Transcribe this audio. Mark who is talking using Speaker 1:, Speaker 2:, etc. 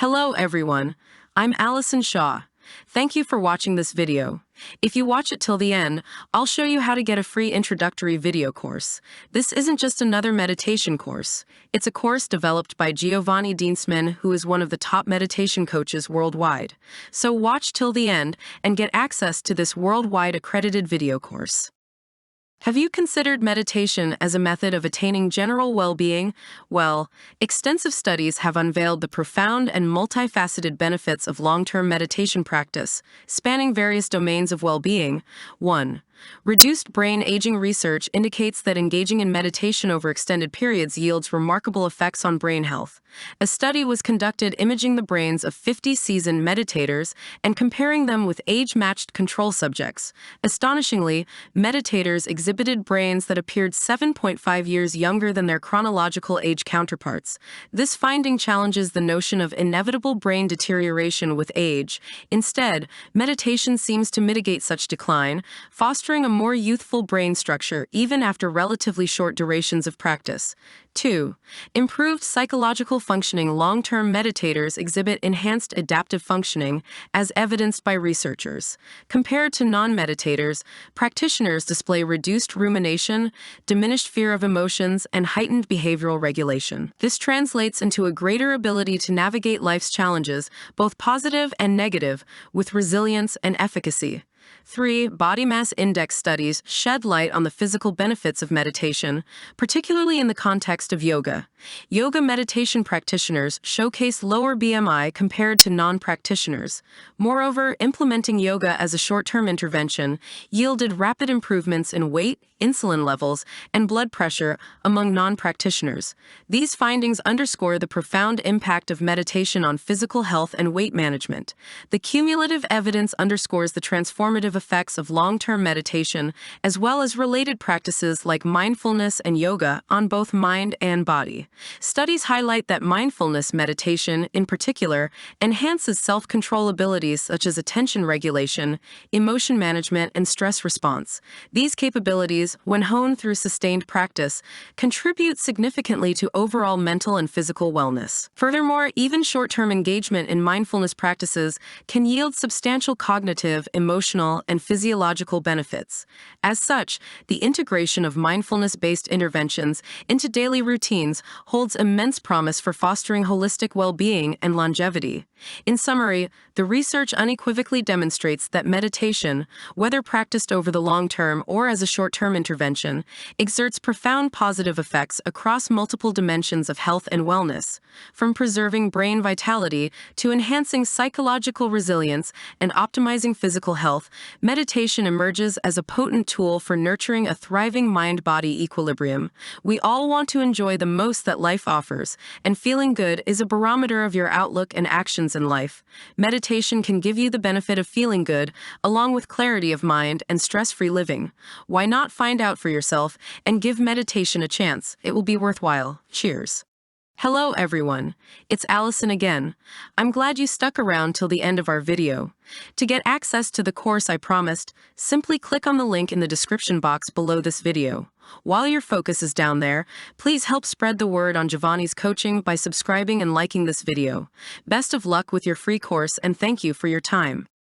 Speaker 1: Hello everyone, I'm Allison Shaw. Thank you for watching this video. If you watch it till the end, I'll show you how to get a free introductory video course. This isn't just another meditation course. It's a course developed by Giovanni Dienstmann, who is one of the top meditation coaches worldwide. So watch till the end and get access to this worldwide accredited video course. Have you considered meditation as a method of attaining general well-being? Well, extensive studies have unveiled the profound and multifaceted benefits of long-term meditation practice, spanning various domains of well-being. 1. Reduced brain aging research indicates that engaging in meditation over extended periods yields remarkable effects on brain health. A study was conducted imaging the brains of 50 seasoned meditators and comparing them with age-matched control subjects. Astonishingly, meditators exhibited brains that appeared 7.5 years younger than their chronological age counterparts. This finding challenges the notion of inevitable brain deterioration with age. Instead, meditation seems to mitigate such decline, fostering a more youthful brain structure even after relatively short durations of practice. 2. Improved psychological functioning. Long-term meditators exhibit enhanced adaptive functioning, as evidenced by researchers. Compared to non-meditators, practitioners display reduced rumination, diminished fear of emotions, and heightened behavioral regulation. This translates into a greater ability to navigate life's challenges, both positive and negative, with resilience and efficacy. 3. Body mass index studies shed light on the physical benefits of meditation, particularly in the context of yoga. Yoga meditation practitioners showcase lower BMI compared to non-practitioners. Moreover, implementing yoga as a short-term intervention yielded rapid improvements in weight, insulin levels, and blood pressure among non-practitioners. These findings underscore the profound impact of meditation on physical health and weight management. The cumulative evidence underscores the transformative effects of long-term meditation, as well as related practices like mindfulness and yoga on both mind and body. Studies highlight that mindfulness meditation, in particular, enhances self-control abilities such as attention regulation, emotion management, and stress response. These capabilities, when honed through sustained practice, contribute significantly to overall mental and physical wellness. Furthermore, even short-term engagement in mindfulness practices can yield substantial cognitive, emotional, and physiological benefits. As such, the integration of mindfulness-based interventions into daily routines holds immense promise for fostering holistic well-being and longevity. In summary, the research unequivocally demonstrates that meditation, whether practiced over the long term or as a short-term intervention, exerts profound positive effects across multiple dimensions of health and wellness, from preserving brain vitality to enhancing psychological resilience and optimizing physical health. Meditation emerges as a potent tool for nurturing a thriving mind-body equilibrium. We all want to enjoy the most that life offers, and feeling good is a barometer of your outlook and actions in life. Meditation can give you the benefit of feeling good, along with clarity of mind and stress-free living. Why not find out for yourself and give meditation a chance? It will be worthwhile. Cheers. Hello everyone, it's Allison again. I'm glad you stuck around till the end of our video. To get access to the course I promised, simply click on the link in the description box below this video. While your focus is down there, please help spread the word on Giovanni's coaching by subscribing and liking this video. Best of luck with your free course and thank you for your time.